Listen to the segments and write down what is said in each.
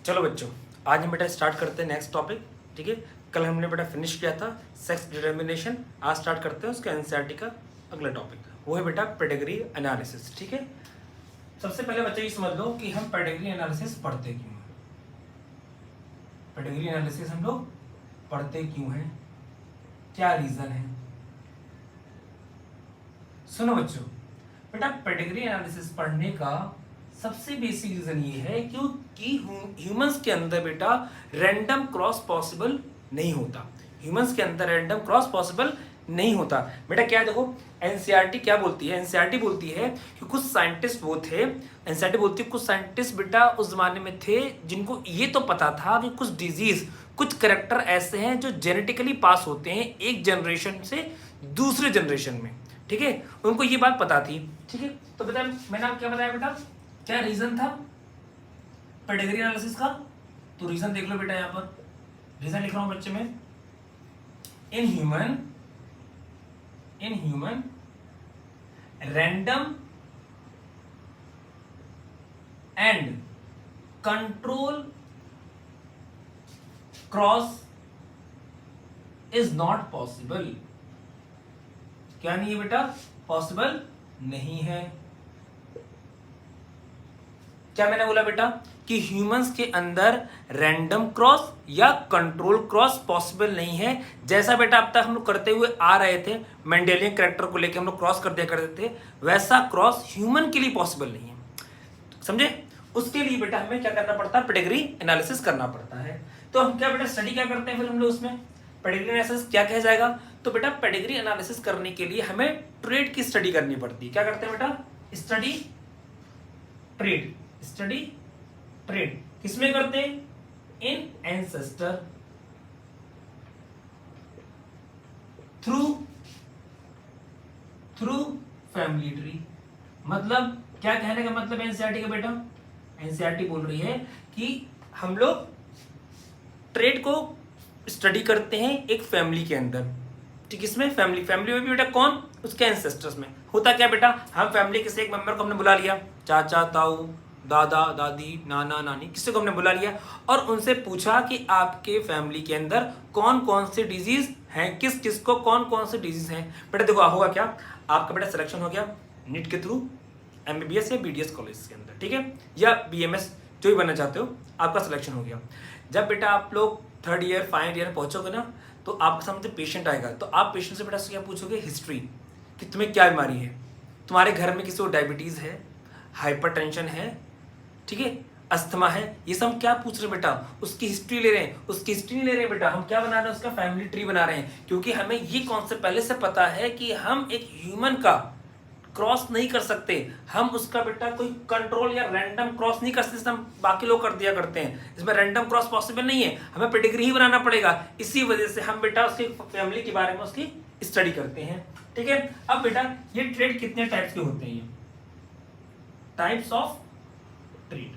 चलो बच्चों, आज हम बेटा स्टार्ट करते हैं नेक्स्ट टॉपिक। ठीक है, कल हमने बेटा फिनिश किया था सेक्स डिटर्मिनेशन। आज स्टार्ट करते हैं उसका एनसीईआरटी का अगला टॉपिक, वो है बेटा पेडिग्री एनालिसिस। ठीक है, सबसे पहले बच्चे ये समझ लो कि हम पेडिग्री एनालिसिस पढ़ते क्यों हैं। पेडिग्री एनालिसिस हम लोग पढ़ते क्यों हैं, क्या रीजन है। सुनो बच्चों, बेटा पेडिग्री एनालिसिस पढ़ने का सबसे बेसिक रीजन ये है क्योंकि ह्यूमंस के अंदर बेटा रैंडम क्रॉस पॉसिबल नहीं होता। ह्यूमंस के अंदर रैंडम क्रॉस पॉसिबल नहीं होता बेटा। क्या देखो, एनसीईआरटी क्या बोलती है, एनसीईआरटी बोलती है कि कुछ साइंटिस्ट वो थे, एनसीईआरटी बोलती है कुछ साइंटिस्ट बेटा उस जमाने में थे जिनको ये तो पता था कि कुछ डिजीज, कुछ करेक्टर ऐसे हैं जो जेनेटिकली पास होते हैं एक जनरेशन से दूसरे जनरेशन में। ठीक है, उनको ये बात पता थी। ठीक है, तो बेटा मैंने आपको क्या बताया बेटा, क्या रीजन था पेडिग्री एनालिसिस का। तो रीजन देख लो बेटा, यहां पर रीजन लिख रहा हूं बच्चे में। In human random and control cross is not possible. क्या नहीं है बेटा, पॉसिबल नहीं है। क्या मैंने बोला बेटा कि ह्यूमंस के अंदर रैंडम क्रॉस या कंट्रोल क्रॉस पॉसिबल नहीं है। जैसा बेटा अब तक हम लोग करते हुए आ रहे थे, मेंडेलियन कैरेक्टर को लेकर हम लोग क्रॉस कर दिया करते थे, वैसा क्रॉस ह्यूमन के लिए पॉसिबल नहीं है। समझे? उसके लिए बेटा हमें क्या करना पड़ता है, पेडिग्री एनालिसिस करना पड़ता है। तो हम क्या बेटा स्टडी क्या करते हैं फिर हम लोग उसमें, पेडिग्री एनालिसिस क्या कहा जाएगा। तो बेटा पेडिग्री एनालिसिस करने के लिए हमें ट्रेड की स्टडी करनी पड़ती है। क्या करते हैं बेटा, स्टडी ट्रेड। स्टडी ट्रेड किसमें करते हैं, इन एंसेस्टर थ्रू फैमिली ट्री। मतलब क्या कहने का मतलब एनसीईआरटी का बेटा, एनसीईआरटी बोल रही है कि हम लोग ट्रेड को स्टडी करते हैं एक फैमिली के अंदर। ठीक, इसमें फैमिली में भी बेटा कौन, उसके एंसेस्टर्स में। होता क्या बेटा, हम फैमिली किसी एक मेंबर को हमने बुला लिया, चाचा ताऊ दादा दादी नाना नानी, किसी को हमने बुला लिया और उनसे पूछा कि आपके फैमिली के अंदर कौन कौन से डिजीज हैं, किस किस को कौन कौन से डिजीज हैं। बेटा देखो होगा क्या, आपका बेटा सिलेक्शन हो गया नीट के थ्रू एमबीबीएस या बीडीएस कॉलेज के अंदर, ठीक है, या बीएमएस जो भी बनना चाहते हो, आपका सिलेक्शन हो गया। जब बेटा आप लोग थर्ड ईयर फाइनल ईयर पहुंचोगे ना, तो आपके सामने पेशेंट आएगा, तो आप पेशेंट से बेटा क्या पूछोगे, हिस्ट्री, कि तुम्हें क्या बीमारी है, तुम्हारे घर में किसी को डायबिटीज है, हाइपरटेंशन है, ठीक है, अस्थमा है, ये सब क्या पूछ रहे हैं बेटा, उसकी हिस्ट्री ले रहे हैं। उसकी हिस्ट्री नहीं ले रहे हैं बेटा, हम क्या बना रहे हैं, उसका फैमिली ट्री बना रहे हैं। क्योंकि हमें ये कॉन्सेप्ट पहले से पता है कि हम एक ह्यूमन का क्रॉस नहीं कर सकते, हम उसका बेटा कोई कंट्रोल या रैंडम क्रॉस नहीं कर सकते, हम बाकी लोग कर दिया करते हैं। इसमें रैंडम क्रॉस पॉसिबल नहीं है, हमें पेडिग्री ही बनाना पड़ेगा। इसी वजह से हम बेटा उसकी फैमिली के बारे में उसकी स्टडी करते हैं। ठीक है, अब बेटा ये ट्रेड कितने टाइप्स के होते हैं, ये टाइप्स ऑफ ट्रेड।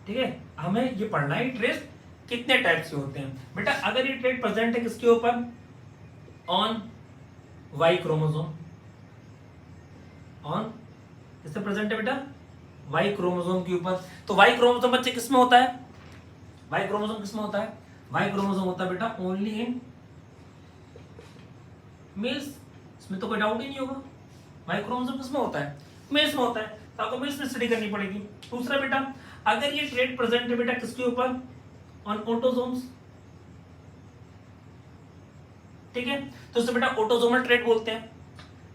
ठीक है, हमें ये पढ़ना है ट्रेड कितने टाइप्स के होते हैं। बेटा अगर ये ट्रेड प्रेजेंट है किसके ऊपर, ऑन वाई क्रोमोसोम, ऑन किससे प्रेजेंट है बेटा, वाई क्रोमोसोम के ऊपर। तो वाई क्रोमोसोम बच्चे किसमें होता है, वाई क्रोमोसोम किसमें होता है, वाई क्रोमोसोम होता है बेटा ओनली इन मेल्स। इसमें तो कोई डाउट ही नहीं होगा, वाई क्रोमोसोम किसमें होता है, मेल्स में होता है, तो आपको मेल्स में स्टडी करनी पड़ेगी। दूसरा बेटा अगर ये ट्रेड प्रेजेंट है बेटा किसके ऊपर, ऑन ऑटोसोम्स, ठीक है, तो इसे बेटा ऑटोसोमल ट्रेड बोलते हैं।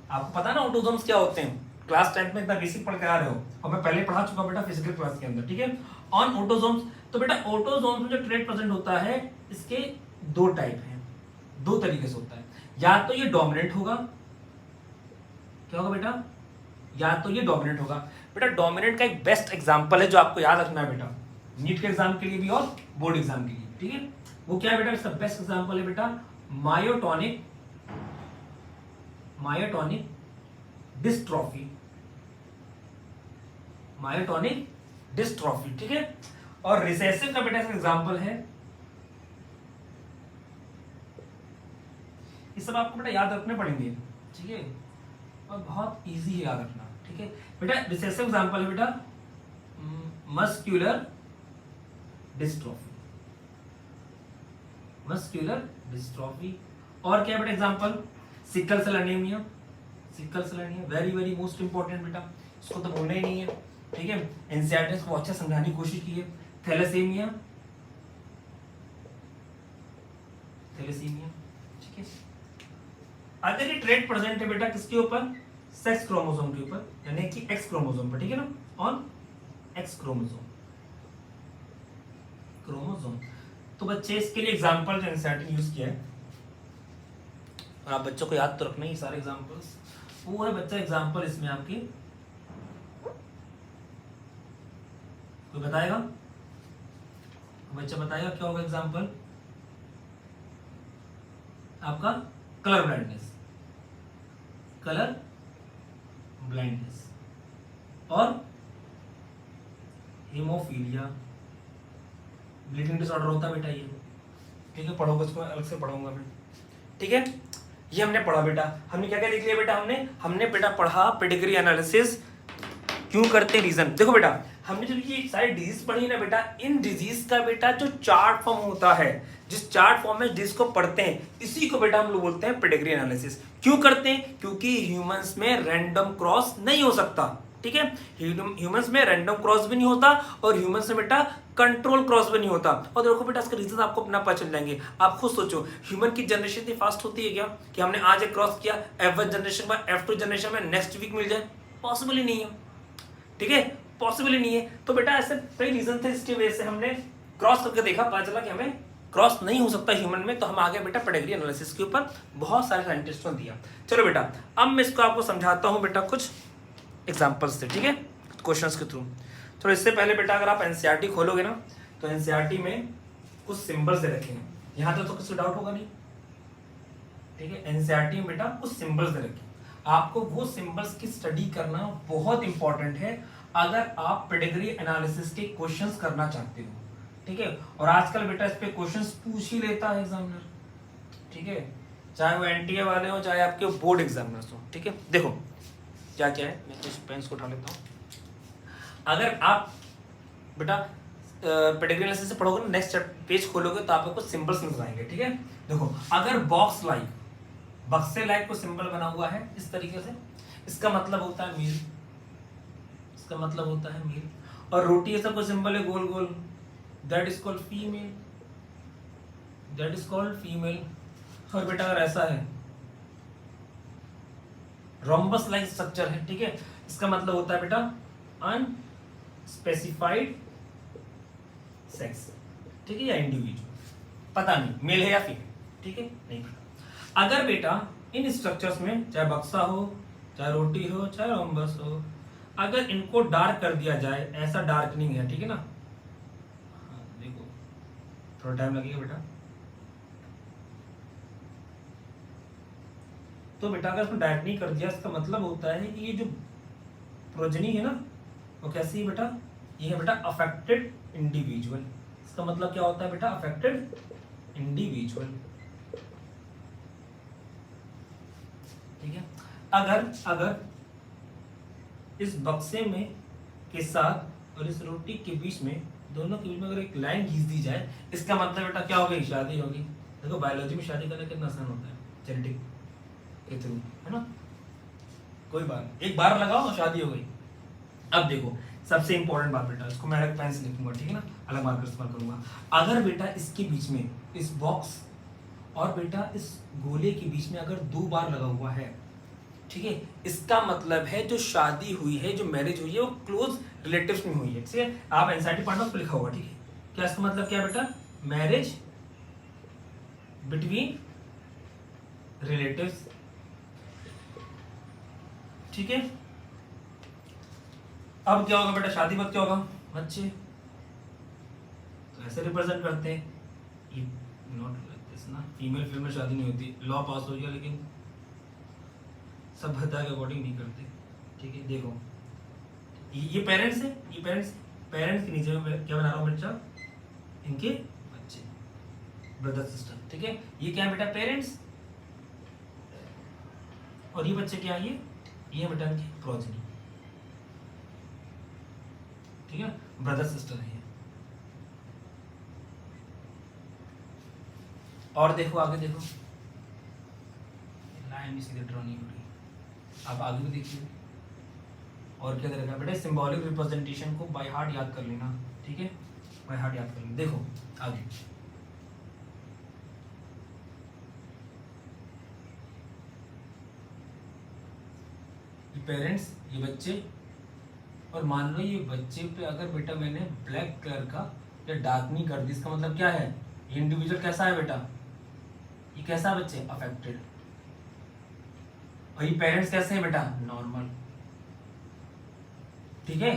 आपको पता है ना ऑटोसोम्स क्या होते हैं, क्लास 10 में इतना बेसिक पढ़ के आ रहे हो और मैं पहले पढ़ा चुका बेटा फिजिकल क्लास के अंदर। ठीक है, ऑन ऑटोसोम्स। तो बेटा ऑटोसोम्स में जो ट्रेड प्रेजेंट होता है इसके दो टाइप हैं, दो तरीके से होता है। या तो ये डोमिनेंट होगा, क्या होगा बेटा, या तो ये डोमिनेंट होगा। बेटा डोमिनेंट का एक बेस्ट एग्जांपल है जो आपको याद रखना है बेटा, नीट के एग्जाम के लिए भी और बोर्ड एग्जाम के लिए। ठीक है, वो क्या है बेटा, इसका बेस्ट एग्जांपल है बेटा मायोटोनिक डिस्ट्रॉफी, मायोटोनिक डिस्ट्रॉफी। ठीक है, और रिसेसिव का बेटा इसका एग्जांपल है, ये सब आपको बेटा याद रखने पड़ेंगे। ठीक है, और बहुत इजी है याद रखना। ठीक है बेटा, रिसेसिव एग्जांपल है बेटा मस्क्यूलर डिस्ट्रॉफी, मस्कुलर डिस्ट्रॉफी। और क्या बेटा example, sickle cell anaemia, sickle cell anaemia very very most important बेटा, इसको तो भूलना ही नहीं है, ठीक है। एनसीईआरटी ने इसको अच्छा समझाने की कोशिश की है। थैलेसीमिया, थैलेसीमिया, ठीक है। अगर ये ट्रेट प्रेजेंट है बेटा किसके ऊपर, सेक्स क्रोमोसोम के ऊपर, यानी कि एक्स क्रोमोसोम पर, ठीक है ना, ऑन एक्स क्रोमोसोम, क्रोमोसोम। तो बच्चे इसके लिए एग्जांपल जो एनसीईआरटी ने यूज किया है, और आप बच्चों को याद तो रखना ही सारे एग्जांपल्स, वो है बच्चा एग्जांपल इसमें आपके, कोई बताएगा, बच्चा बताएगा क्या होगा एग्जांपल आपका, कलर ब्लाइंडनेस, कलर ब्लाइंडनेस, और हीमोफीलिया, ब्लीडिंग डिसऑर्डर होता है बेटा ये, ठीक है, पढ़ोगे इसको अलग से पढ़ाऊंगा मैं, ठीक है। ये हमने पढ़ा बेटा, हमने क्या क्या लिख लिया बेटा, हमने बेटा पढ़ा पेडिग्री एनालिसिस क्यों करते हैं, रीजन। देखो बेटा हमने जो ये सारी डिजीज पढ़ी ना बेटा, इन डिजीज का बेटा जो चार्ट फॉर्म होता है, जिस चार्ट फॉर्म में डिजीज को पढ़ते हैं, इसी को बेटा हम लोग बोलते हैं पेडिग्री एनालिसिस। क्यों करते हैं, क्योंकि ह्यूमंस में रैंडम क्रॉस नहीं हो सकता, ठीक है, ह्यूमंस में रैंडम क्रॉस भी नहीं होता, और ह्यूमंस में बेटा कंट्रोल क्रॉस भी नहीं होता। और देखो बेटा इसका रीजन आपको अपना पता चल जाएंगे, आप खुद सोचो, ह्यूमन की जनरेशन इतनी फास्ट होती है क्या कि हमने आज एक क्रॉस किया, F1 जनरेशन में F2 जनरेशन में नेक्स्ट वीक मिल जाए, पॉसिबल ही नहीं है, ठीक है, पॉसिबल ही नहीं है। तो बेटा ऐसे कई रीजन थे, इसकी वजह से हमने क्रॉस करके देखा, पता चला कि हमें क्रॉस नहीं हो सकता ह्यूमन में, तो हम आगे बेटा पेडिग्री एनालिसिस के ऊपर बहुत सारे साइंटिस्टों ने दिया। चलो बेटा अब मैं इसको आपको समझाता हूँ बेटा कुछ एग्जाम्पल्स से, ठीक है, क्वेश्चंस के थ्रू। तो इससे पहले बेटा अगर आप एनसीईआरटी खोलोगे ना, तो एनसीईआरटी में कुछ सिंबल्स दे रखे हैं, यहाँ तक तो किसी डाउट होगा नहीं, ठीक है। एनसीईआरटी में बेटा कुछ सिंबल्स दे रखे हैं, आपको वो सिंबल्स की स्टडी करना बहुत इंपॉर्टेंट है अगर आप पेडिग्री एनालिसिस के क्वेश्चंस करना चाहते हो, ठीक है। और आजकल बेटा इस पे क्वेश्चंस पूछ ही लेता है एग्जामिनर, ठीक है, चाहे वो एनटीए वाले हो चाहे आपके बोर्ड एग्जामिनर्स हो, ठीक है। देखो क्या क्या है, मैं कुछ पेन्स को उठा लेता हूँ। अगर आप बेटा पेडिग्री एनालिसिस से पढ़ोगे ना, नेक्स्ट पेज खोलोगे तो आपको कुछ सिंबल्स नजर आएंगे, ठीक है। देखो अगर बॉक्स लाइक, बक्से लाइक को सिंबल बना हुआ है इस तरीके से, इसका मतलब होता है मील, इसका मतलब होता है मील। और रोटी ऐसा कोई सिंबल है गोल गोल, that is called female, that is called female. और बेटा अगर ऐसा है रोम्बस लाइक स्ट्रक्चर है, ठीक है, इसका मतलब होता है बेटा अनस्पेसिफाइड सेक्स, ठीक है, या इंडिविजुअल, पता नहीं मेल है या फीमेल, ठीक है, नहीं पता। अगर बेटा इन स्ट्रक्चर्स में चाहे बक्सा हो चाहे रोटी हो चाहे रोम्बस हो, अगर इनको डार्क कर दिया जाए, ऐसा डार्कनिंग है, ठीक है ना, हाँ, देखो थोड़ा टाइम लगेगा बेटा, तो बेटा अगर इसमें डार्कनिंग कर दिया, इसका मतलब होता है कि ये जो प्रोजनी है ना, वो कैसी है बेटा, ये है बेटा अफेक्टेड इंडिविजुअल। इसका मतलब क्या होता है बेटा, अफेक्टेड इंडिविजुअल, ठीक है। अगर इस बक्से में के साथ और इस रोटी के बीच में, दोनों के बीच में अगर एक लाइन खींच दी जाए, इसका मतलब बेटा क्या होगी, शादी होगी। देखो बायोलॉजी में शादी करना कितना आसान होता है, जेनेटिक के थ्रू, है ना, कोई बात, एक बार लगाओ शादी हो गई। अब देखो सबसे इंपॉर्टेंट बात बेटा, इसको मैं अलग पेन से लिखूंगा, ठीक है ना, अलग मार्कर इस्तेमाल करूंगा। अगर बेटा इसके बीच में, इस बॉक्स और बेटा इस गोले के बीच में अगर 2 बार लगा हुआ है, ठीक है, इसका मतलब है जो शादी हुई है, जो मैरिज हुई है, वो क्लोज रिलेटिव्स में हुई है, ठीक है। आप एनसीईआरटी पढ़ना उसको लिखा होगा, ठीक है। क्या इसका मतलब क्या है बेटा, मैरिज बिटवीन रिलेटिव्स, ठीक है। अब क्या होगा बेटा, शादी वक्त क्या होगा, बच्चे, तो ऐसे रिप्रेजेंट करते हैं, ये नॉट लाइक दिस ना, फीमेल में शादी नहीं होती, लॉ पास हो गया लेकिन सभ्यता के अकॉर्डिंग नहीं करते, ठीक है। देखो ये पेरेंट्स है, ये पेरेंट्स के नीचे में क्या बना रहा हूँ बच्चा, इनके बच्चे, ब्रदर सिस्टर, ठीक है। ये क्या है बेटा, पेरेंट्स, और ये बच्चे क्या है, ये बेटा इनकी प्रोजेनी, ठीक है, ब्रदर सिस्टर है ये, और देखो आगे देखो, लाइन भी सीधे ड्रॉ नहीं हो रही, आप आगे भी देखिए। और क्या करेगा बेटा, सिंबॉलिक रिप्रेजेंटेशन को बाय हार्ट याद कर लेना, ठीक है, बाय हार्ट याद कर लेना। देखो आगे, ये पेरेंट्स, ये बच्चे, और मान लो ये बच्चे पे अगर बेटा मैंने ब्लैक कलर का या डार्कनिंग कर दी, इसका मतलब क्या है, ये इंडिविजुअल कैसा है बेटा, ये कैसा है बच्चे, अफेक्टेड। और ये पेरेंट्स कैसे हैं बेटा, नॉर्मल, ठीक है।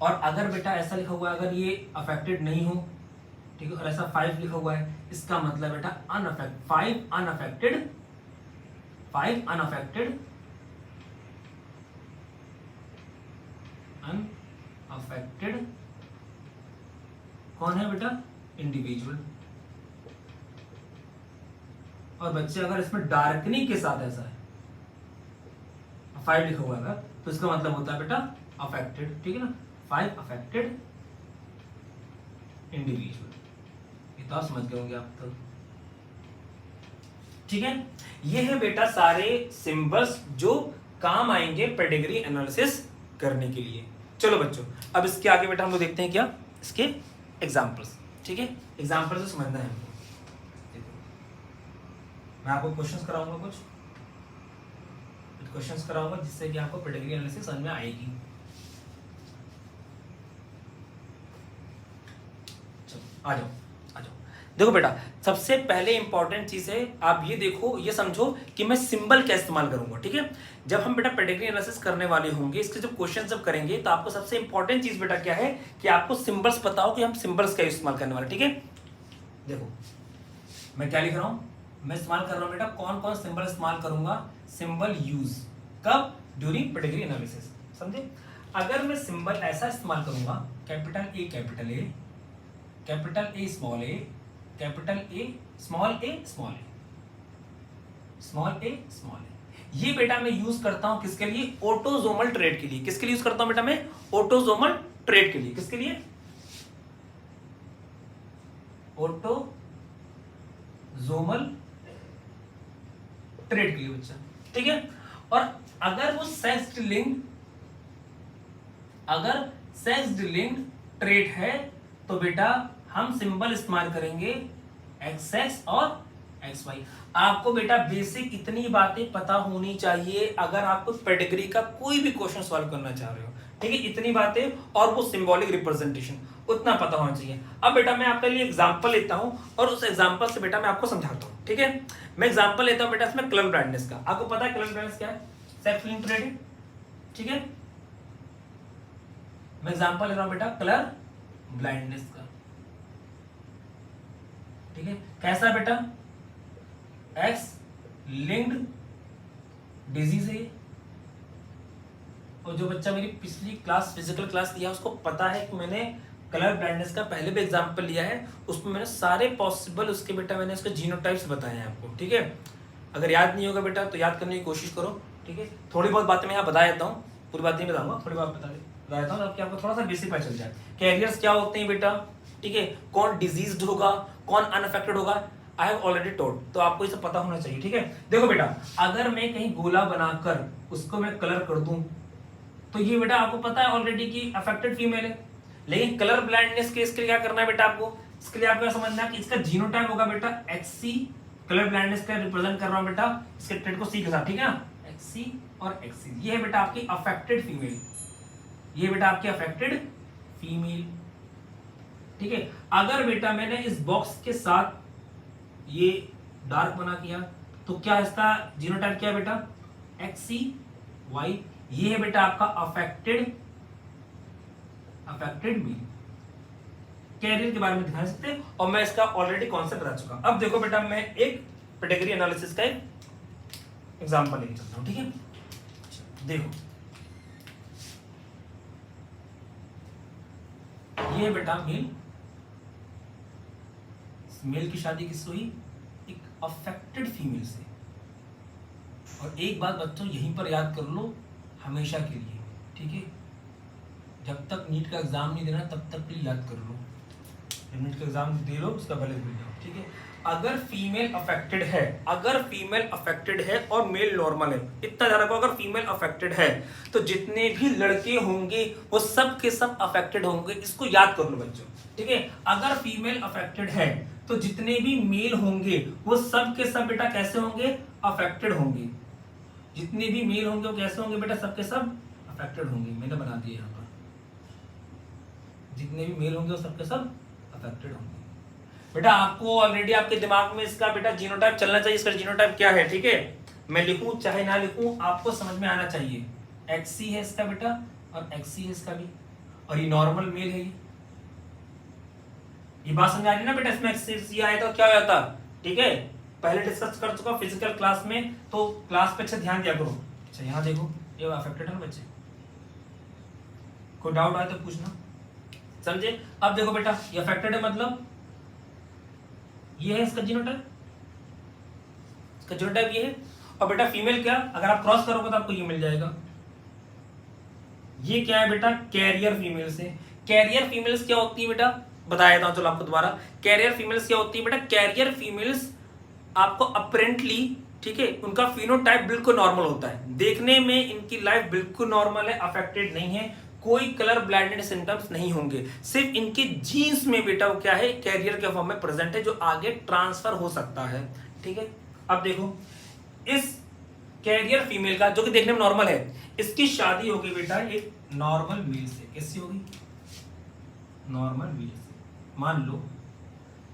और अगर बेटा ऐसा लिखा हुआ है, अगर ये अफेक्टेड नहीं हो, ठीक है, और ऐसा 5 लिखा हुआ है, इसका मतलब बेटा अनअफेक्टेड, 5 अनअफेक्टेड, 5 अनअफेक्टेड, अनअफेक्टेड कौन है बेटा, इंडिविजुअल। और बच्चे अगर इसमें डार्कनिंग के साथ ऐसा है, 5 लिखा हुआ है, तो इसका मतलब होता है बेटा अफेक्टेड, ठीक है ना, 5 अफेक्टेड इंडिविजुअल। ये तो आप समझ गए होंगे आप तो, ठीक है। ये है बेटा सारे सिंबल्स जो काम आएंगे पेडिग्री एनालिसिस करने के लिए। चलो बच्चों, अब इसके आगे बेटा हम लोग देखते हैं क्या, इसके एग्जांपल्स, ठीक है, एग्जांपल से समझना है हमको। मैं आपको क्वेश्चंस कराऊंगा, कुछ क्वेश्चंस कराऊंगा जिससे कि आपको पेडिग्री एनालिसिस समझ में आएगी। चलो आ जाओ, आ जाओ। देखो बेटा, सबसे पहले इंपॉर्टेंट चीज है, आप ये देखो, ये समझो कि मैं सिंबल क्या इस्तेमाल करूंगा, ठीक है। जब हम बेटा पेडिग्री एनालिसिस करने वाले होंगे, इसके जब क्वेश्चन जब करेंगे, तो आपको सबसे इंपॉर्टेंट चीज बेटा क्या है कि आपको सिंबल्स पता हो कि हम सिंबल्स का इस्तेमाल करने वाले, ठीक है। देखो मैं क्या लिख रहा हूं, मैं इस्तेमाल कर रहा हूं बेटा, कौन कौन सिंबल इस्तेमाल करूंगा, सिंबल यूज कब, ड्यूरिंग पेडिग्री एनालिसिस, समझे। अगर मैं सिंबल ऐसा इस्तेमाल करूंगा, capital A capital A, capital A small a, capital A small a small a, small a small a, ये बेटा मैं यूज करता हूं किसके लिए, ऑटोसोमल ट्रेट के लिए। किसके लिए यूज करता हूं बेटा मैं, ऑटोसोमल ट्रेट के लिए। किसके लिए, ऑटोसोमल ट्रेट के लिए बच्चा, ठीक है। और अगर वो सेक्स लिंक्ड, अगर सेक्स लिंक्ड ट्रेट है, तो बेटा हम सिंबल इस्तेमाल करेंगे XX और XY। आपको बेटा बेसिक इतनी बातें पता होनी चाहिए अगर आपको पेडिग्री का कोई भी क्वेश्चन सॉल्व करना चाह रहे हो, ठीक है, इतनी बातें, और वो सिंबॉलिक रिप्रेजेंटेशन उतना पता होना चाहिए। अब बेटा मैं आपके लिए एग्जांपल लेता हूं, और उस एग्जांपल से बेटा मैं आपको समझाता हूं, ठीक है। मैं एग्जांपल लेता हूं बेटा इसमें कलर ब्लाइंडनेस का। आपको पता है कलर ब्लाइंडनेस क्या है, सेक्स लिंक्ड ट्रेट है, ठीक है। मैं एग्जांपल ले रहा हूं बेटा कलर ब्लाइंडनेस का, ठीक है। कैसा बेटा, एक्स लिंक्ड डिजीज है। और जो बच्चा मेरी पिछली क्लास फिजिकल क्लास लिया उसको पता है कि मैंने कलर ब्लाइंडनेस का पहले भी एग्जांपल लिया है, उसमें मैंने सारे पॉसिबल उसके बेटा मैंने उसके जीनोटाइप्स बताए हैं आपको, ठीक है। अगर याद नहीं होगा बेटा तो याद करने की कोशिश करो, ठीक है। थोड़ी बहुत बातें मैं यहाँ बता देता हूँ, पूरी बात नहीं बताऊंगा, थोड़ी बात बता देता हूँ ताकि आपको थोड़ा सा बेसिक पता चल जाए। कैरियर्स क्या होते हैं बेटा, ठीक है, कौन डिजीज्ड होगा, कौन अनअफेक्टेड होगा, आई हैव ऑलरेडी टोल्ड, तो आपको ये सब पता होना चाहिए, ठीक है। देखो बेटा, अगर मैं कहीं गोला बनाकर उसको मैं कलर कर दूं, तो ये बेटा आपको पता है ऑलरेडी कि अफेक्टेड फीमेल है। लेकिन कलर ब्लाइंडनेस के इसके लिए क्या करना है बेटा आपको, इसके लिए आपको समझना है कि इसका जीनोटाइप होगा बेटा XC, कलर ब्लाइंडनेस का रिप्रेजेंट कर रहा हूं बेटा इसके ट्रेट को C के साथ, ठीक है ना, XC और XC। ये है बेटा आपकी अफेक्टेड फीमेल, ये बेटा आपकी अफेक्टेड फीमेल, ठीक है। अगर बेटा मैंने इस बॉक्स के साथ ये डार्क बना किया, तो क्या इसका जीनोटाइप क्या है बेटा, XCY। ये है बेटा आपका अफेक्टेड मेल। कैरियर के बारे में ध्यान सकते, और मैं इसका ऑलरेडी कॉन्सेप्ट बता चुका। अब देखो बेटा, मैं एक पेडिग्री एनालिसिस का एक एग्जांपल लेके चलता हूं, ठीक है। देखो ये बेटा मेल की शादी किससे हुई, एक अफेक्टेड फीमेल से। और एक बात बच्चों यहीं पर याद कर लो हमेशा के लिए, ठीक है, जब तक नीट का एग्जाम नहीं देना तब तक के लिए याद कर लो, मिनट का एग्जाम दे लो, उसका भले भूल जाओ, ठीक है। अगर फीमेल अफेक्टेड है, अगर फीमेल अफेक्टेड है और मेल नॉर्मल है, इतना ध्यान रखो, अगर फीमेल अफेक्टेड है तो जितने भी लड़के होंगे वो सब के सब अफेक्टेड होंगे। इसको याद कर लो बच्चों, ठीक है। अगर फीमेल अफेक्टेड है तो जितने भी मेल होंगे वो सब के सब बेटा कैसे होंगे, अफेक्टेड होंगे। जितने भी मेल होंगे वो कैसे होंगे बेटा, सब के सब अफेक्टेड होंगे। मैंने बना दिया यहाँ पर, जितने भी मेल होंगे वो सब के सब अफेक्टेड होंगे। बेटा आपको ऑलरेडी आपके दिमाग में इसका बेटा जीनोटाइप चलना चाहिए, इसका जीनोटाइप क्या है, ठीक है। मैं लिखूं चाहे ना लिखूं आपको समझ में आना चाहिए। XC है इसका बेटा और XC है इसका भी, और ये नॉर्मल मेल है। ये बात समझ आ रही ना बेटा, इसमें XC आया तो क्या होता, ठीक है। पहले डिस्कस कर चुका फिजिकल क्लास में, तो क्लास पे अच्छा ध्यान दिया करो। अच्छा यहाँ देखो, ये अफेक्टेड है ना बच्चे, कोई डाउट आए तो पूछना, समझे। अब देखो बेटा ये अफेक्टेड है, मतलब ये है इसका जीनोटाइप, इसका जीनोटाइप ये है। और बेटा फीमेल क्या, अगर आप क्रॉस करोगे तो आपको ये मिल जाएगा। ये क्या है बेटा, कैरियर फीमेल्स है। कैरियर फीमेल्स क्या होती है बेटा, बताया था चलो आपको दोबारा। कैरियर फीमेल्स क्या होती है बेटा, कैरियर फीमेल्स आपको अपरेंटली, ठीक है, उनका फिनोटाइप बिल्कुल नॉर्मल होता है, देखने में इनकी लाइफ बिल्कुल नॉर्मल है, अफेक्टेड नहीं है, कोई कलर ब्लाइंडनेस सिम्टम्स नहीं होंगे। सिर्फ इनके जीन्स में बेटा वो क्या है, कैरियर के फॉर्म में प्रेजेंट है, जो आगे ट्रांसफर हो सकता है, ठीक है। अब देखो इस कैरियर फीमेल का, जो कि देखने में नॉर्मल है, इसकी शादी होगी बेटा एक नॉर्मल मेल से। कैसी होगी, नॉर्मल मेल से। मान लो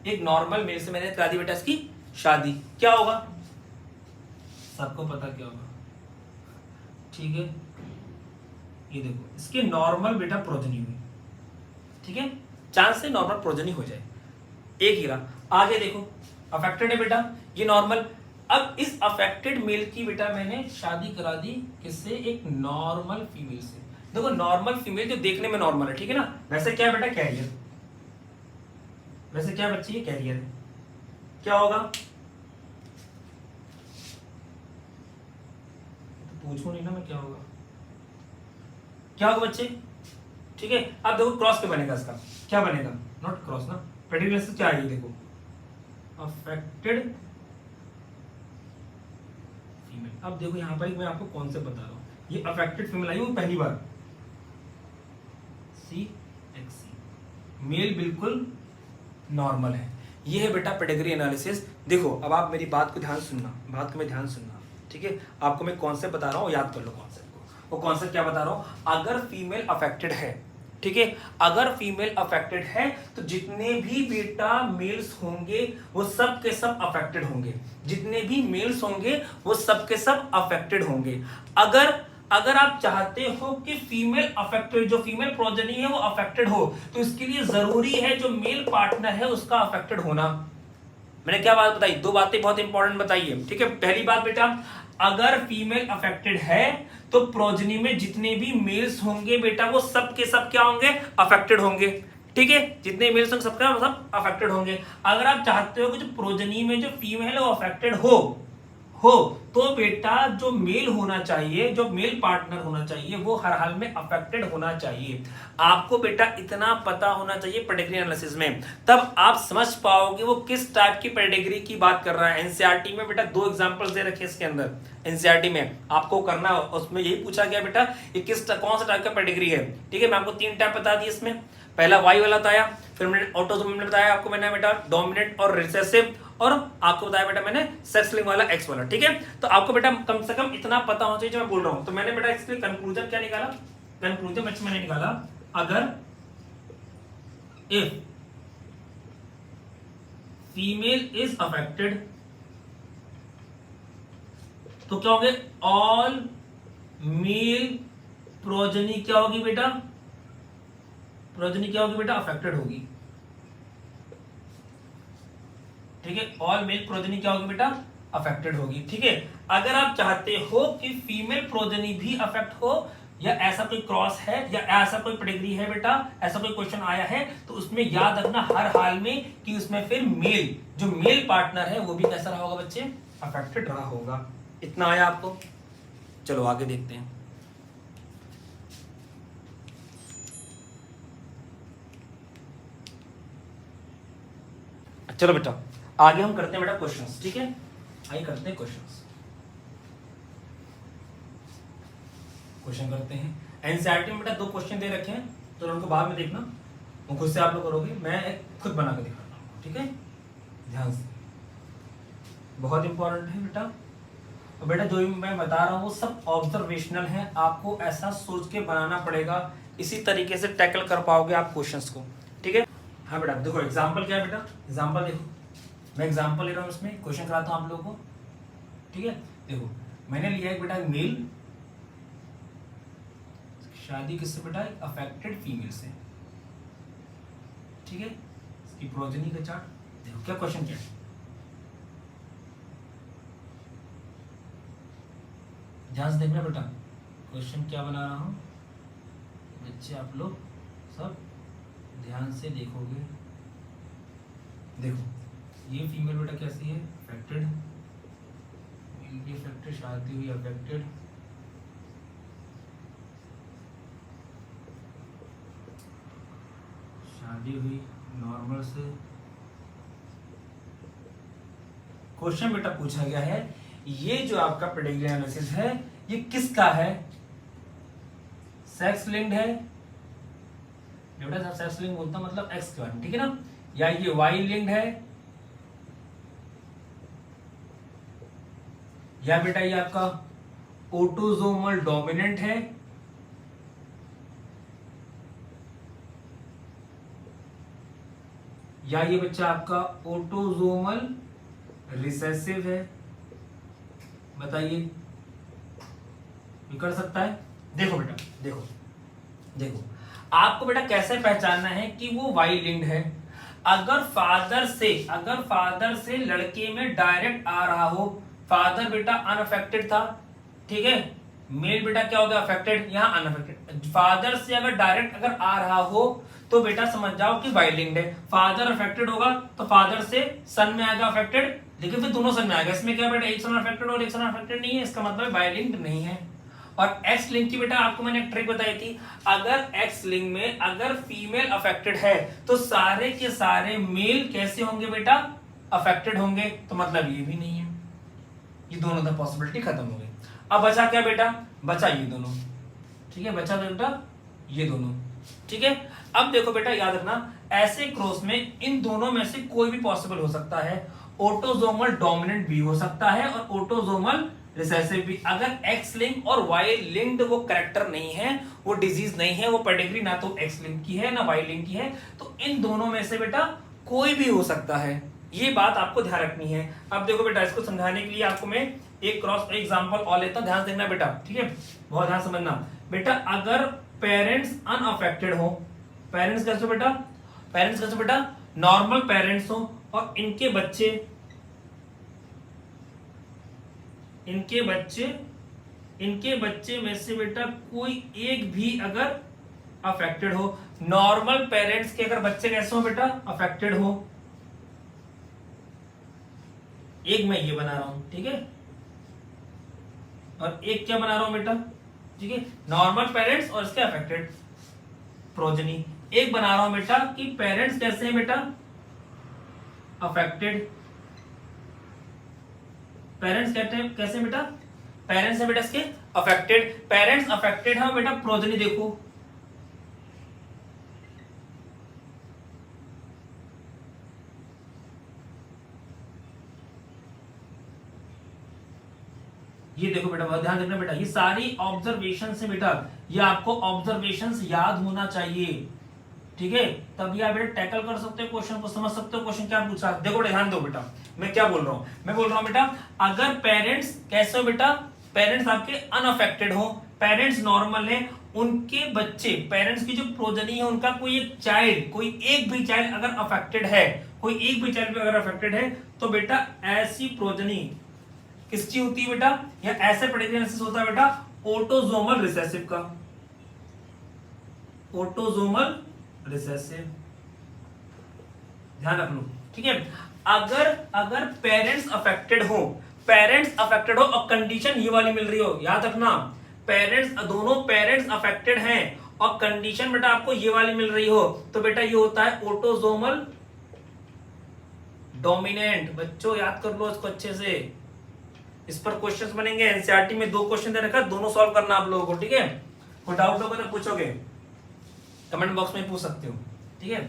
एक नॉर्मल मेल से मैंने करा दी बेटा इसकी शादी, क्या होगा, सबको पता क्या होगा, ठीक है। ये देखो इसके नॉर्मल बेटा प्रोजनी हुई, ठीक है, चांस है नॉर्मल प्रोजनी हो जाए, एक ही रहा। आगे देखो अफेक्टेड है बेटा, ये नॉर्मल। अब इस अफेक्टेड मेल की बेटा मैंने शादी करा दी किससे, एक नॉर्मल फीमेल से। देखो नॉर्मल फीमेल जो देखने में नॉर्मल है, ठीक है ना, वैसे क्या है बेटा, कैरियर। वैसे क्या बच्ची है, कैरियर है। क्या होगा, तो पूछो नहीं ना मैं, क्या होगा, क्या होगा बच्चे, ठीक है। अब देखो क्रॉस पे बनेगा, इसका क्या बनेगा, नॉट क्रॉस ना, पेडिग्री से क्या आएगी, देखो अफेक्टेड फीमेल। अब देखो यहां पर मैं आपको कौन से बता रहा हूं, ये अफेक्टेड फीमेल आई वो पहली बार, CXC, मेल बिल्कुल नॉर्मल है। ये है बेटा पेडिग्री एनालिसिस। देखो अब आप मेरी बात को ध्यान सुनना, बात को मैं ध्यान सुनना, ठीक है। आपको मैं कॉन्सेप्ट बता रहा हूँ, याद कर लो कॉन्सेप्ट को। वो कॉन्सेप्ट क्या बता रहा हूँ, अगर फीमेल अफेक्टेड है, ठीक है, अगर फीमेल अफेक्टेड है तो जितने भी बेटा मेल्स होंगे वो सब के सब अफेक्टेड होंगे। जितने भी मेल्स होंगे वो सब के सब अफेक्टेड होंगे। अगर आप चाहते हो कि फीमेल अफेक्टेड, जो फीमेल प्रोजेनी है वो अफेक्टेड हो, तो इसके लिए जरूरी है जो मेल पार्टनर है उसका अफेक्टेड होना। मैंने क्या बात बताई, दो बातें बहुत इंपॉर्टेंट बताई है, ठीक है। पहली बात बेटा, अगर फीमेल अफेक्टेड है तो प्रोजेनी में जितने भी मेल्स होंगे बेटा वो सब के सब क्या होंगे, अफेक्टेड होंगे, ठीक है। जितने मेल्स होंगे सबका सब अफेक्टेड होंगे। अगर आप चाहते हो कि जो प्रोजेनी में जो फीमेल है वो अफेक्टेड हो तो बेटा जो मेल होना चाहिए, जो मेल पार्टनर होना चाहिए वो हर हाल में अफेक्टेड होना चाहिए। आपको बेटा इतना पता होना चाहिए पेडिग्री एनालिसिस में, तब आप समझ पाओगे वो किस टाइप की पेडिग्री की बात कर रहा है। एनसीईआरटी में बेटा दो एग्जांपल्स दे रखे इसके अंदर, एनसीईआरटी में आपको करना, उसमें यही पूछा गया बेटा ये कौन सा टाइप का पेडिग्री है, ठीक है। मैं आपको तीन टाइप बता दिए इसमें, पहला वाई वाला बताया, फिर मैंने ऑटोसोम में बताया आपको मैंने बेटा डोमिनेंट और रिसेसिव, और आपको बताया बेटा मैंने सेक्स लिंक वाला एक्स वाला, ठीक है। तो आपको बेटा कम से कम इतना पता होना चाहिए जो मैं बोल रहा हूं। तो मैंने बेटा इसके कंक्लूजन क्या निकाला, कंक्लूजन बच्चे मैंने निकाला, अगर इफ फीमेल इज अफेक्टेड तो क्या होंगे, ऑल मेल प्रोजेनी क्या होगी बेटा, प्रोजेनी क्या होगी बेटा, अफेक्टेड होगी, ठीक है। ऑल मेल प्रोजेनी क्या होगी बेटा, अफेक्टेड होगी, ठीक है। अगर आप चाहते हो कि फीमेल प्रोजेनी भी अफेक्ट हो, या ऐसा कोई क्रॉस है या ऐसा कोई पेडिग्री है बेटा, ऐसा कोई क्वेश्चन आया है, तो उसमें याद रखना हर हाल में कि उसमें फिर मेल, जो मेल पार्टनर है वो भी कैसा रहा होगा बच्चे, अफेक्टेड रहा होगा। इतना आया आपको, चलो आगे देखते हैं। चलो बेटा आगे हम करते हैं बेटा क्वेश्चंस, ठीक है, आइए करते हैं क्वेश्चंस। क्वेश्चन करते हैं। एनसीईआरटी में बेटा 2 क्वेश्चन दे रखे हैं, तो उनको बाद में देखना, वो खुद से आप लोग करोगे, मैं एक खुद बना के दिखाता हूँ, ठीक है, ध्यान से, बहुत इंपॉर्टेंट है बेटा। और बेटा जो भी मैं बता रहा हूँ वो सब ऑब्जर्वेशनल है, आपको ऐसा सोच के बनाना पड़ेगा, इसी तरीके से टैकल कर पाओगे आप क्वेश्चंस को, ठीक है। हाँ बेटा देखो एग्जांपल क्या है बेटा, एग्जांपल देखो, मैं एग्जांपल ले रहा हूँ, इसमें क्वेश्चन कराता हूँ आप लोगों को, ठीक है। देखो मैंने लिया है बेटा मेल, शादी किससे बेटा, अफेक्टेड फीमेल से, ठीक है, इसकी प्रोजेनी का चार्ट देखो, क्या क्वेश्चन क्या है, ध्यान से देखना बेटा, क्वेश्चन क्या बना रहा हूं, बच्चे आप लोग सब ध्यान से देखोगे। देखो ये फीमेल बेटा कैसी है, अफेक्टेड, मेल भी अफेक्टेड, शादी हुई अफेक्टेड, शादी हुई नॉर्मल से। क्वेश्चन बेटा पूछा गया है, ये जो आपका पेडिग्री एनालिसिस है ये किसका है, सेक्स लिंक्ड है बेटा, सेक्स लिंक्ड बोलता मतलब एक्स के बारे में, ठीक है ना, या ये वाई लिंक्ड है, या बेटा ये आपका ऑटोसोमल डोमिनेंट है, या ये बच्चा आपका ऑटोसोमल रिसेसिव है, बताइए, कर सकता है। देखो बेटा देखो देखो आपको बेटा कैसे पहचानना है कि वो वाई लिंक्ड है, अगर फादर से लड़के में डायरेक्ट आ रहा हो, फादर बेटा अनअफेक्टेड था, ठीक है, मेल बेटा क्या हो गया अफेक्टेड, यहां अनअफेक्टेड, फादर से अगर डायरेक्ट अगर आ रहा हो तो बेटा समझ जाओ कि वाई लिंक्ड है, फादर अफेक्टेड होगा तो फादर से सन में आएगा अफेक्टेड, लेकिन फिर दोनों सन में आएगा, इसमें क्या बेटा एक सन अफेक्टेड और एक सन अफेक्टेड नहीं है, इसका मतलब वाई लिंक्ड नहीं है। और एक्स लिंक की बेटा आपको मैंने एक ट्रिक बताई थी, अगर एक्स लिंक में अगर फीमेल अफेक्टेड है तो सारे के सारे मेल कैसे होंगे बेटा, अफेक्टेड होंगे, तो मतलब ये भी नहीं है, ये दोनों द पॉसिबिलिटी खत्म हो गई। अब बचा क्या बेटा, बचा ये दोनों, ठीक है, बचा बेटा ये दोनों, ठीक है। अब देखो बेटा याद रखना, ऐसे क्रॉस में इन दोनों में से कोई भी पॉसिबल हो सकता है, ऑटोसोमल डोमिनेंट भी हो सकता है और ऑटोसोमल रिसेसिव भी, अगर एक्स लिंक और वाई लिंक्ड वो कैरेक्टर नहीं है, वो डिजीज नहीं है, वो पेडिग्री ना तो एक्स लिंक की है ना वाई लिंक की है, तो इन दोनों में से बेटा कोई भी हो सकता है, ये बात आपको ध्यान रखनी है। अब देखो बेटा इसको समझाने के लिए आपको मैं एक क्रॉस एग्जांपल और लेता हूं, ध्यान देना बेटा, ठीक है, बहुत ध्यान समझना बेटा। अगर पेरेंट्स अनअफेक्टेड हो, पेरेंट्स कैसे बेटा, पेरेंट्स कैसे बेटा, नॉर्मल पेरेंट्स हो और इनके बच्चे में से बेटा कोई एक भी अगर अफेक्टेड हो, नॉर्मल पेरेंट्स के अगर बच्चे कैसे हो बेटा, अफेक्टेड हो, एक मैं ये बना रहा हूं, ठीक है, और एक क्या बना रहा हूं बेटा, ठीक है, नॉर्मल पेरेंट्स और इसके अफेक्टेड प्रोजेनी, एक बना रहा हूं बेटा कि पेरेंट्स कैसे हैं बेटा, अफेक्टेड, पेरेंट्स कहते हैं कैसे बेटा, पेरेंट्स है बेटा इसके अफेक्टेड, पेरेंट्स अफेक्टेड है बेटा, प्रोजेनी देखो, ये देखो बेटा, बहुत ध्यान रखना बेटा, ये सारी ऑब्जर्वेशन से बेटा, ये आपको ऑब्जर्वेशंस याद होना चाहिए, ठीक है, तभी आप बेटा टैकल कर सकते हो क्वेश्चन को, समझ सकते हो क्वेश्चन क्या पूछा। देखो ध्यान दो बेटा, मैं क्या बोल रहा हूं, मैं बोल रहा हूं बेटा अगर पेरेंट्स कैसे हो बेटा, पेरेंट्स आपके अनअफेक्टेड हो, पेरेंट्स नॉर्मल है, उनके बच्चे, पेरेंट्स की जो प्रोजेनी है उनका कोई एक चाइल्ड, कोई एक भी चाइल्ड अगर अफेक्टेड है, कोई एक भी चाइल्ड अगर अफेक्टेड है, तो बेटा ऐसी प्रोजेनी किसकी होती है बेटा, या ऐसे पेडिग्री एनालिसिस होता है बेटा ऑटोसोमल रिसेसिव का, ऑटोसोमल रिसेसिव, ध्यान रख लो, ठीक है। अगर पेरेंट्स अफेक्टेड हो और कंडीशन ये वाली मिल रही हो, याद रखना, दोनों पेरेंट्स अफेक्टेड हैं और कंडीशन बेटा आपको ये वाली मिल रही हो, तो बेटा ये होता है ऑटोसोमल डोमिनेंट। बच्चों याद कर लो इसको अच्छे से, इस पर क्वेश्चंस बनेंगे। एनसीईआरटी में 2 क्वेश्चन दे रखा, दोनों सॉल्व करना आप लोगों को, ठीक है। कोई डाउट होगा तो पूछोगे, कमेंट बॉक्स में पूछ सकते हो, ठीक है।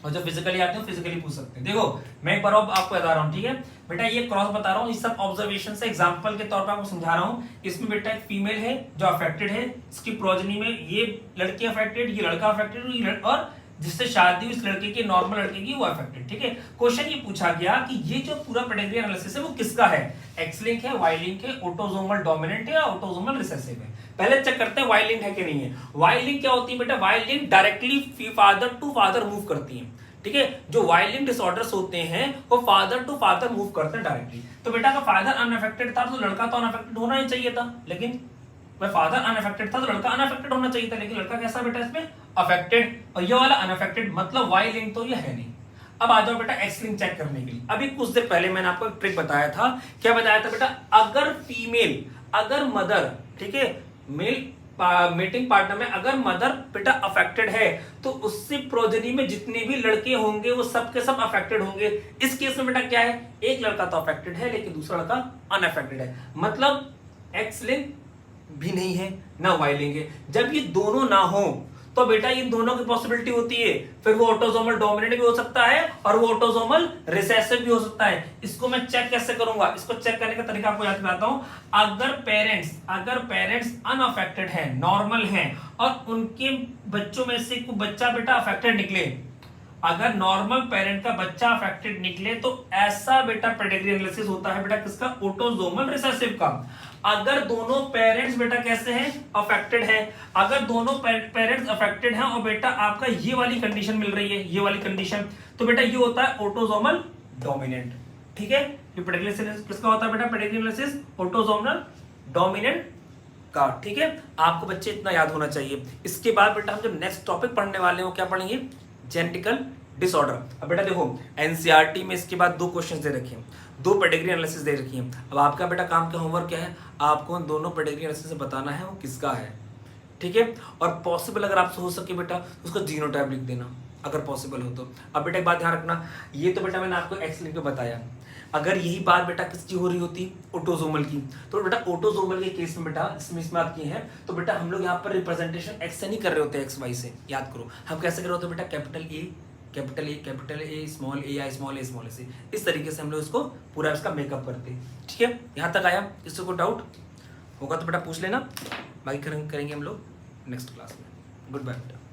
और जो फिजिकली आते हो फिजिकली पूछ सकते हैं। देखो मैं एक बार आपको बता रहा हूँ, ठीक है बेटा, ये क्रॉस बता रहा हूँ, इस सब ऑब्जर्वेशन से एग्जांपल के तौर पर आपको समझा रहा हूँ। इसमें बेटा एक फीमेल है जो अफेक्टेड है, इसकी प्रोजनी में ये लड़की अफेक्टेड, ये लड़का अफेक्टेड, और जिससे शादी इस लड़के की, नॉर्मल लड़के की, वो अफेक्टेड, ठीक है। क्वेश्चन ये पूछा गया कि ये जो पूरा पेडिग्री एनालिसिस है वो किसका है, एक्स लिंक है, वाई लिंक है, ऑटोसोमल डोमिनेंट है या ऑटोसोमल रिसेसिव है। पहले चेक करते हैं वाई लिंक है कि नहीं है। वाई लिंक क्या होती है बेटा, Y link directly father to father move करती है, ठीक है। जो वाई लिंक डिसऑर्डर्स होते हैं वो फादर टू फादर मूव करते हैं डायरेक्टली। तो बेटा का फादर अनअफेक्टेड था तो लड़का तो अनअफेक्टेड होना ही चाहिए था, लेकिन वह फादर अनअफेक्टेड था तो लड़का अनअफेक्टेड होना चाहिए था, लेकिन लड़का कैसा बेटा इसमें अफेक्टेड, और ये वाला अनअफेक्टेड, मतलब वाई लिंक तो ये है नहीं। अब आ जाओ बेटा एक्स लिंक चेक करने के लिए। अभी कुछ देर पहले मैंने आपको एक ट्रिक बताया था, क्या बताया था बेटा, अगर फीमेल, अगर मदर, ठीक है, मेल मीटिंग पार्टनर में अगर मदर बेटा अफेक्टेड है तो उससे प्रोजनी में जितने भी लड़के होंगे वो सब के सब अफेक्टेड होंगे। इस केस में बेटा क्या है, एक लड़का तो अफेक्टेड है लेकिन दूसरा लड़का अनअफेक्टेड है, मतलब एक्स लिंक भी नहीं है ना वाई लिंक है। जब ये दोनों ना हो तो बेटा इन दोनों की पॉसिबिलिटी होती है, फिर वो ऑटोसोमल डोमिनेंट भी हो सकता है और वो ऑटोसोमल रिसेसिव भी हो सकता है। इसको मैं चेक कैसे करूंगा, इसको चेक करने का तरीका आपको याद दिलाता हूं। अगर पेरेंट्स अनअफेक्टेड हैं, नॉर्मल हैं, और उनके बच्चों में से कोई बच्चा बेटा अफेक्टेड निकले, अगर नॉर्मल पेरेंट का बच्चा अफेक्टेड निकले तो ऐसा बेटा पेडिग्री एनालिसिस होता है बेटा किसका, ऑटोसोमल रिसेसिव का। अगर दोनों पेरेंट्स बेटा कैसे हैं, अफेक्टेड हैं, अगर दोनों पेरेंट्स अफेक्टेड हैं और बेटा आपका ये वाली कंडीशन मिल रही है, ये वाली कंडीशन, तो बेटा ये होता है ऑटोसोमल डोमिनेंट, ठीक है। ये पेडिग्री एनालिसिस किसका होता है बेटा, पेडिग्री एनालिसिस ऑटोसोमल डोमिनेंट का, ठीक है। आपको बच्चे इतना याद होना चाहिए। इसके बाद बेटा हम जब नेक्स्ट टॉपिक पढ़ने वाले हो क्या पढ़ेंगे, जेनेटिकल डिसऑर्डर। अब बेटा देखो एनसीईआरटी में इसके बाद 2 क्वेश्चंस दे रखे हैं, 2 पेडिग्री एनालिसिस दे रखी है। अब आपका बेटा काम का होमवर्क क्या है, आपको उन दोनों पेडिग्री एनालिसिस से बताना है वो किसका है, ठीक है। और पॉसिबल अगर आपसे हो सके बेटा उसका जीनोटाइप लिख देना अगर पॉसिबल हो तो। अब बेटा एक बात ध्यान रखना, ये तो बेटा मैंने आपको एक्स लिंक पे बताया, अगर यही बात बेटा किसकी हो रही होती, ऑटोसोमल की, तो बेटा ऑटोसोमल के केस में बेटा इसमें बात की है तो बेटा हम लोग यहाँ पर रिप्रेजेंटेशन एक्स से नहीं कर रहे होते, एक्स वाई से, याद करो। हम कैसे कर रहे होते बेटा, कैपिटल ए स्मॉल ए या स्मॉल ए से, इस तरीके से हम लोग इसको पूरा इसका मेकअप करते हैं, ठीक है। यहाँ तक आया, किसी को डाउट होगा तो बेटा पूछ लेना, बाकी करेंगे हम लोग नेक्स्ट क्लास में। गुड बाय बेटा।